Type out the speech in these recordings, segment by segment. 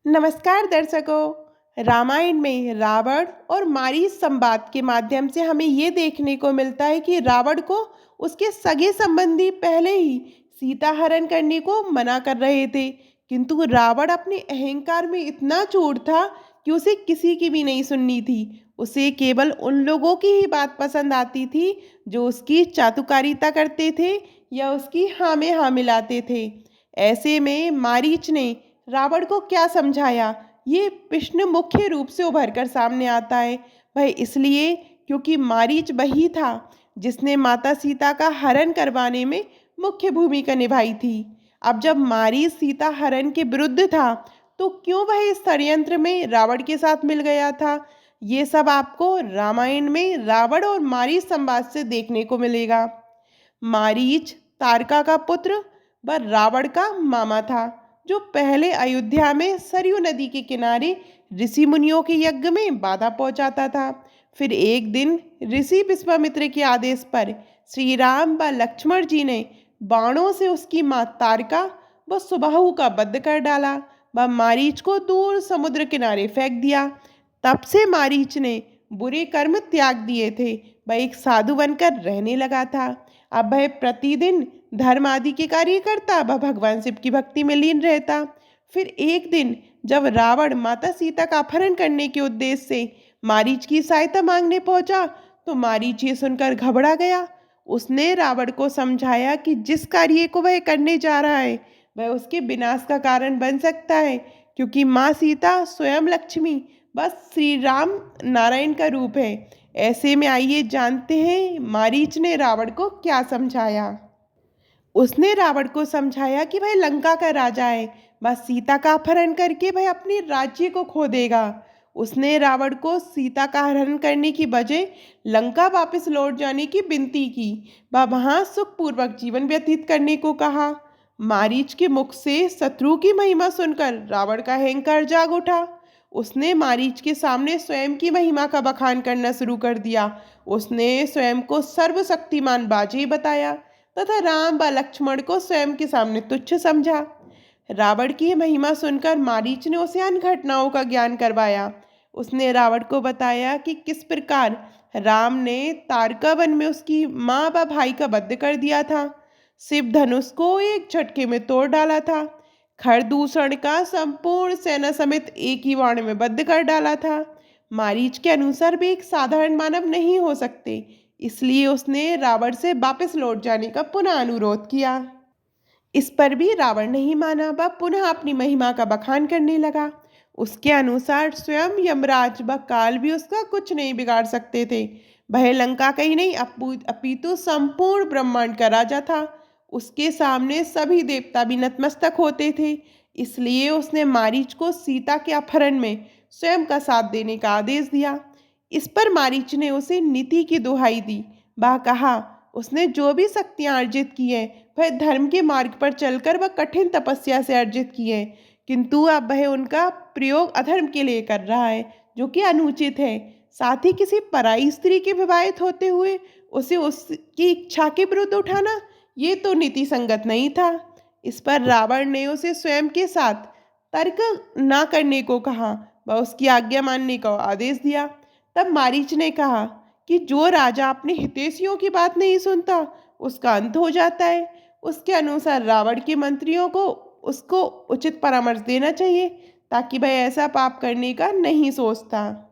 नमस्कार दर्शकों। रामायण में रावण और मारीच संवाद के माध्यम से हमें ये देखने को मिलता है कि रावण को उसके सगे संबंधी पहले ही सीता हरण करने को मना कर रहे थे, किंतु रावण अपने अहंकार में इतना चूर था कि उसे किसी की भी नहीं सुननी थी। उसे केवल उन लोगों की ही बात पसंद आती थी जो उसकी चातुकारिता करते थे या उसकी हाँ में हाँ मिलाते थे। ऐसे में मारीच ने रावण को क्या समझाया, ये प्रश्न मुख्य रूप से उभर कर सामने आता है। वह इसलिए क्योंकि मारीच वही था जिसने माता सीता का हरण करवाने में मुख्य भूमिका निभाई थी। अब जब मारीच सीता हरण के विरुद्ध था, तो क्यों वह इस षड्यंत्र में रावण के साथ मिल गया था? ये सब आपको रामायण में रावण और मारीच संवाद से देखने को मिलेगा। मारीच तारका का पुत्र व रावण का मामा था, जो पहले अयोध्या में सरयू नदी के किनारे ऋषि मुनियों के यज्ञ में बाधा पहुंचाता था। फिर एक दिन ऋषि विश्वामित्र के आदेश पर श्री राम व लक्ष्मण जी ने बाणों से उसकी मां तारका व सुबाहु का वध कर डाला व मारीच को दूर समुद्र किनारे फेंक दिया। तब से मारीच ने बुरे कर्म त्याग दिए थे। वह एक साधु बनकर रहने लगा था। अब वह प्रतिदिन धर्म आदि के कार्य करता, वह भगवान शिव की भक्ति में लीन रहता। फिर एक दिन जब रावण माता सीता का अपहरण करने के उद्देश्य से मारीच की सहायता मांगने पहुंचा, तो मारीच ये सुनकर घबरा गया। उसने रावण को समझाया कि जिस कार्य को वह करने जा रहा है वह उसके विनाश का कारण बन सकता है, क्योंकि माँ सीता स्वयं लक्ष्मी बस श्री राम नारायण का रूप है। ऐसे में आइए जानते हैं मारीच ने रावण को क्या समझाया। उसने रावण को समझाया कि वह लंका का राजा है, वह सीता का अपहरण करके वह अपने राज्य को खो देगा। उसने रावण को सीता का हरण करने की बजाय लंका वापस लौट जाने की विनती की, वह वहां सुखपूर्वक जीवन व्यतीत करने को कहा। मारीच के मुख से शत्रु की महिमा सुनकर रावण का अहंकार जाग उठा। उसने मारीच के सामने स्वयं की महिमा का बखान करना शुरू कर दिया। उसने स्वयं को सर्वशक्तिमान बाजी बताया तथा राम व लक्ष्मण को स्वयं के सामने तुच्छ समझा। रावण की महिमा सुनकर मारीच ने उसे अन्य घटनाओं का ज्ञान करवाया। उसने रावण को बताया कि किस प्रकार राम ने तारका वन में उसकी माँ व भाई का वध कर दिया था, शिव धनुष को एक झटके में तोड़ डाला था, खरदूषण का संपूर्ण सेना समेत एक ही वाण में वध कर डाला था। मारीच के अनुसार भी एक साधारण मानव नहीं हो सकते, इसलिए उसने रावण से वापस लौट जाने का पुनः अनुरोध किया। इस पर भी रावण नहीं माना, वह पुनः अपनी महिमा का बखान करने लगा। उसके अनुसार स्वयं यमराज व काल भी उसका कुछ नहीं बिगाड़ सकते थे। वह लंका का ही नहीं अपितु संपूर्ण ब्रह्मांड का राजा था। उसके सामने सभी देवता भी नतमस्तक होते थे। इसलिए उसने मारीच को सीता के अपहरण में स्वयं का साथ देने का आदेश दिया। इस पर मारीच ने उसे नीति की दुहाई दी। वह कहा, उसने जो भी शक्तियां अर्जित की है वह धर्म के मार्ग पर चलकर वह कठिन तपस्या से अर्जित की है, किंतु अब वह उनका प्रयोग अधर्म के लिए कर रहा है, जो कि अनुचित है। साथ ही किसी पराई स्त्री के विवाहित होते हुए उसे उसकी इच्छा के विरुद्ध उठाना, ये तो नीति संगत नहीं था। इस पर रावण ने उसे स्वयं के साथ तर्क ना करने को कहा व उसकी आज्ञा मानने का आदेश दिया। तब मारीच ने कहा कि जो राजा अपने हितैषियों की बात नहीं सुनता उसका अंत हो जाता है। उसके अनुसार रावण के मंत्रियों को उसको उचित परामर्श देना चाहिए, ताकि वह ऐसा पाप करने का नहीं सोचता।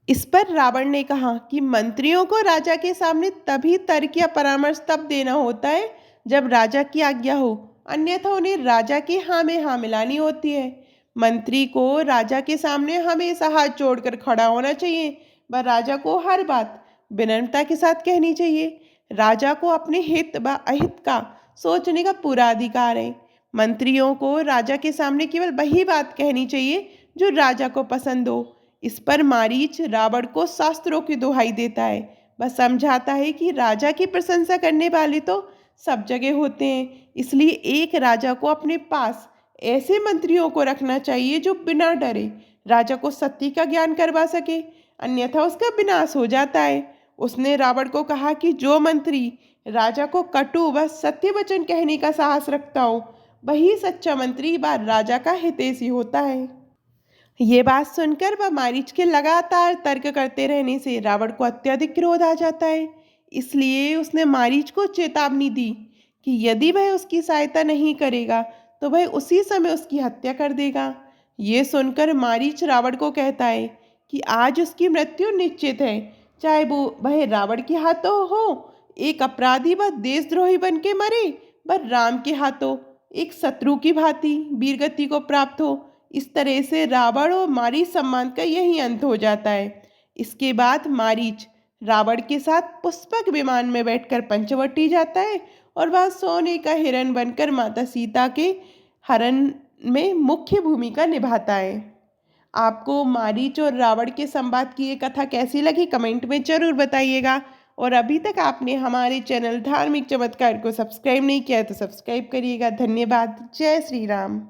इस पर रावण ने कहा कि मंत्रियों को राजा के सामने तभी तर्क या परामर्श तब देना होता है जब राजा की आज्ञा हो, अन्यथा उन्हें राजा की हाँ में हाँ मिलानी होती है। मंत्री को राजा के सामने हमेशा हाथ जोड़कर खड़ा होना चाहिए व राजा को हर बात विनम्रता के साथ कहनी चाहिए। राजा को अपने हित व अहित का सोचने का पूरा अधिकार है। मंत्रियों को राजा के सामने केवल वही बात कहनी चाहिए जो राजा को पसंद हो। इस पर मारीच रावण को शास्त्रों की दुहाई देता है। वह समझाता है कि राजा की प्रशंसा करने वाले तो सब जगह होते हैं, इसलिए एक राजा को अपने पास ऐसे मंत्रियों को रखना चाहिए जो बिना डरे राजा को सत्य का ज्ञान करवा सके, अन्यथा उसका विनाश हो जाता है। उसने रावण को कहा कि जो मंत्री राजा को कटु व सत्य वचन कहने का साहस रखता हो, वही सच्चा मंत्री व राजा का हितैषी होता है। ये बात सुनकर व मारीच के लगातार तर्क करते रहने से रावण को अत्यधिक क्रोध आ जाता है। इसलिए उसने मारीच को चेतावनी दी कि यदि वह उसकी सहायता नहीं करेगा तो वह उसी समय उसकी हत्या कर देगा। ये सुनकर मारीच रावण को कहता है कि आज उसकी मृत्यु निश्चित है, चाहे वो वह रावण के हाथों हो, एक अपराधी व देशद्रोही बन के मरे, व राम के हाथों एक शत्रु की भांति वीरगति को प्राप्त हो। इस तरह से रावण और मारीच संबंध का यही अंत हो जाता है। इसके बाद मारीच रावण के साथ पुष्पक विमान में बैठकर पंचवटी जाता है और वह सोने का हिरण बनकर माता सीता के हरण में मुख्य भूमिका निभाता है। आपको मारीच और रावण के संवाद की ये कथा कैसी लगी कमेंट में जरूर बताइएगा। और अभी तक आपने हमारे चैनल धार्मिक चमत्कार को सब्सक्राइब नहीं किया है तो सब्सक्राइब करिएगा। धन्यवाद। जय श्री राम।